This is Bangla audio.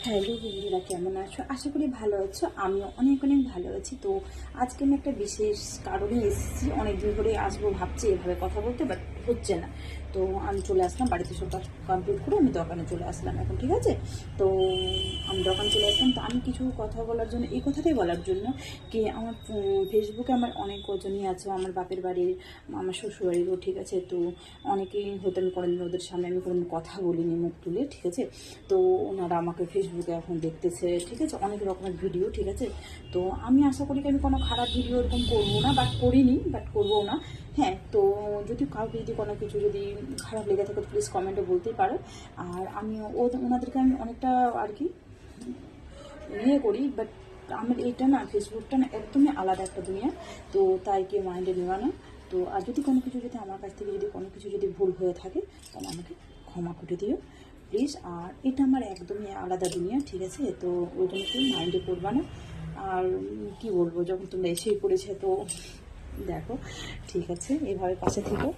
হ্যালো বন্ধুরা, কেমন আছো? আশা করি ভালো আছো। আমিও অনেক অনেক ভালো আছি। তো আজকে আমি একটা বিশেষ কারণে এসেছি। অনেকদিন ধরে আসবো ভাবছি এভাবে কথা বলতে, বাট হচ্ছে না। তো আমি চলে আসলাম, বাড়িতে সব কাজ কমপ্লিট করে আমি দোকানে চলে আসলাম এখন, ঠিক আছে? তো আমি দোকানে চলে আসলাম। তো আমি কিছু কথা বলার জন্য, এই কথাটাই বলার জন্য কি আমার ফেসবুকে আমার অনেক কজনই আছে, আমার বাপের বাড়ির, আমার শ্বশুরবাড়িরও, ঠিক আছে? তো অনেকেই হয়তো আমি কোনোদিন ওদের সামনে আমি কোনো কথা বলিনি মুখ তুলে, ঠিক আছে? তো ওনারা আমাকে ফেসবুকে এখন দেখতেছে, ঠিক আছে? অনেক রকমের ভিডিও, ঠিক আছে? তো আমি আশা করি আমি কোনো খারাপ ভিডিও এরকম করবো না, বাট করিনি, বাট করবো না। হ্যাঁ, তো যদি কাউকে যদি কোনো কিছু যদি খারাপ লেগে থাকে প্লিজ কমেন্টে বলতেই পারো। আর আমি ওনাদেরকে আমি অনেকটা আর কি করি, বাট আমার এইটা না, ফেসবুকটা না একদমই আলাদা একটা দুনিয়া। তো তাই কেউ মাইন্ডে নেওয়া না। তো আর যদি কোনো কিছু যদি আমার কাছ থেকে যদি কোনো কিছু যদি ভুল হয়ে থাকে তাহলে আমাকে ক্ষমা করে দিও প্লিজ। আর এটা আমার একদমই আলাদা দুনিয়া, ঠিক আছে? তো ওই জন্য কেউ মাইন্ডে করবা না। আর কি বলবো, যখন তোমরা এসেই পড়েছে তো দেখো, ঠিক আছে? এভাবে পাশে থেকো।